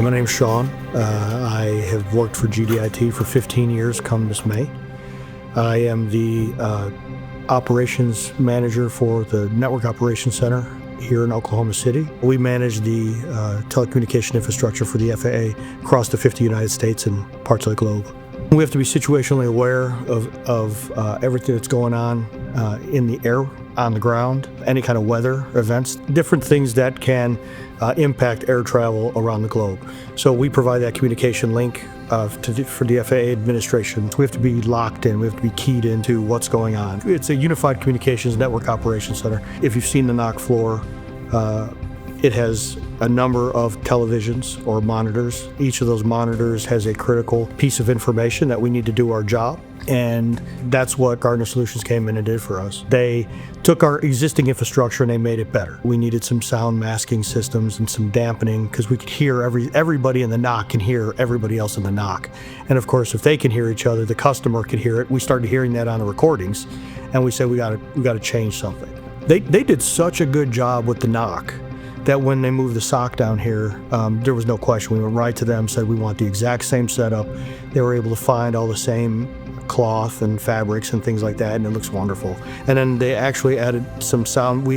My name's Sean. I have worked for GDIT for 15 years come this May. I am the operations manager for the Network Operations Center here in Oklahoma City. We manage the telecommunication infrastructure for the FAA across the 50 United States and parts of the globe. We have to be situationally aware of everything that's going on in the air, on the ground, any kind of weather events, different things that can impact air travel around the globe. So we provide that communication link for the FAA administration. We have to be locked in, we have to be keyed into what's going on. It's a unified communications network operations center. If you've seen the NOC floor, it has a number of televisions or monitors. Each of those monitors has a critical piece of information that we need to do our job. And that's what Gardner Solutions came in and did for us. They took our existing infrastructure and they made it better. We needed some sound masking systems and some dampening because we could hear everybody in the NOC can hear everybody else in the NOC. And of course, if they can hear each other, the customer could hear it. We started hearing that on the recordings, and we said we got to change something. They did such a good job with the NOC that when they moved the SOC down here, there was no question. We went right to them, said we want the exact same setup. They were able to find all the same cloth and fabrics and things like that, and it looks wonderful. And then they actually added some sound.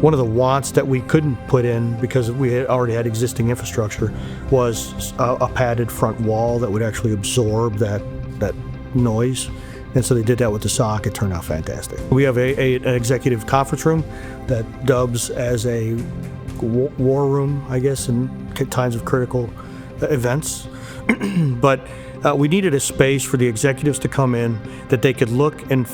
One of the wants that we couldn't put in because we had already had existing infrastructure was a padded front wall that would actually absorb that noise. And so they did that with the SOC. It turned out fantastic. We have an executive conference room that dubs as a war room, I guess, in times of critical events. But we needed a space for the executives to come in that they could look and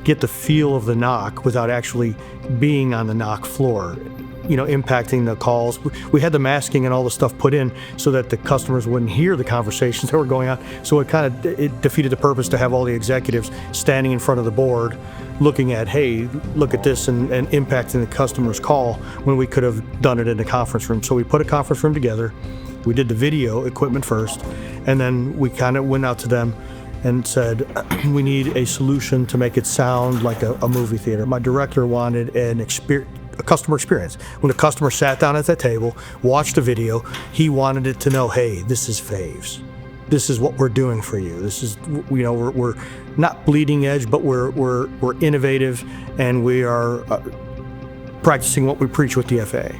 get the feel of the NOC without actually being on the NOC floor, impacting the calls. We had the masking and all the stuff put in so that the customers wouldn't hear the conversations that were going on. So it defeated the purpose to have all the executives standing in front of the board looking at, hey, look at this, and impacting the customer's call when we could have done it in the conference room. So we put a conference room together. We did the video equipment first, and then we kind of went out to them and said, we need a solution to make it sound like a movie theater. My director wanted a customer experience. When the customer sat down at that table, watched the video, he wanted it to know, hey, this is Faves. This is what we're doing for you. This is, we're not bleeding edge, but we're innovative, and we are practicing what we preach with the FAA.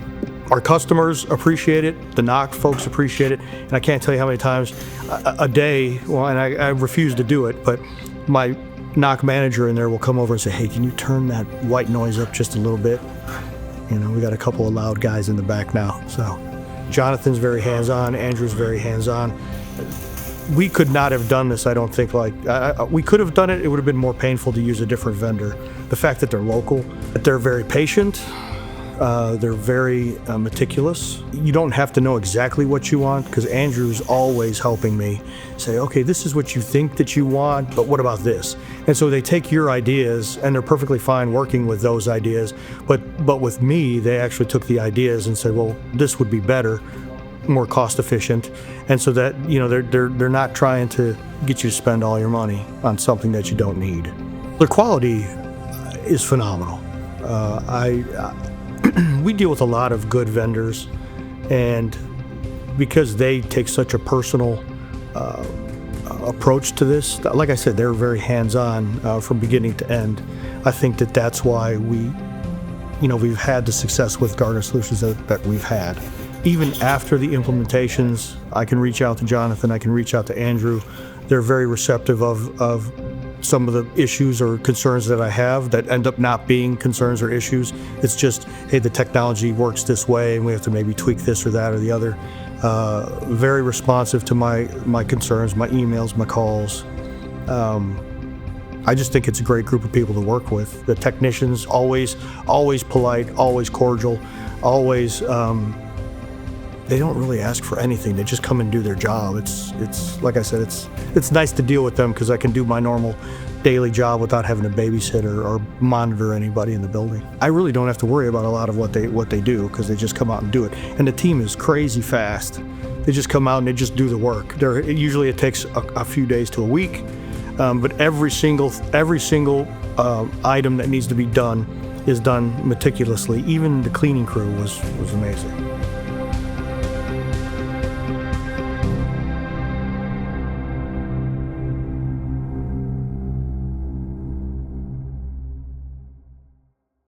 Our customers appreciate it, the NOC folks appreciate it, and I can't tell you how many times a day, and I refuse to do it, but my NOC manager in there will come over and say, hey, can you turn that white noise up just a little bit? We got a couple of loud guys in the back now. So Jonathan's very hands-on, Andrew's very hands-on. We could not have done this, I don't think. We could have done it, it would have been more painful to use a different vendor. The fact that they're local, that they're very patient, they're very meticulous. You don't have to know exactly what you want because Andrew's always helping me say, okay, this is what you think that you want, but what about this? And so they take your ideas, and they're perfectly fine working with those ideas, but with me, they actually took the ideas and said, well, this would be better, more cost efficient, and so that they're not trying to get you to spend all your money on something that you don't need. Their quality is phenomenal. We deal with a lot of good vendors, and because they take such a personal approach to this, like I said, they're very hands-on from beginning to end. I think that's why we've had the success with Gardner Solutions that we've had. Even after the implementations, I can reach out to Jonathan, I can reach out to Andrew. They're very receptive of some of the issues or concerns that I have that end up not being concerns or issues. It's just, hey, the technology works this way and we have to maybe tweak this or that or the other. Very responsive to my concerns, my emails, my calls. I just think it's a great group of people to work with. The technicians, always polite, always cordial, always, they don't really ask for anything. They just come and do their job. It's like I said, it's nice to deal with them because I can do my normal daily job without having to babysit or monitor anybody in the building. I really don't have to worry about a lot of what they do because they just come out and do it. And the team is crazy fast. They just come out and they just do the work. Usually it takes a few days to a week, but every single item that needs to be done is done meticulously. Even the cleaning crew was amazing.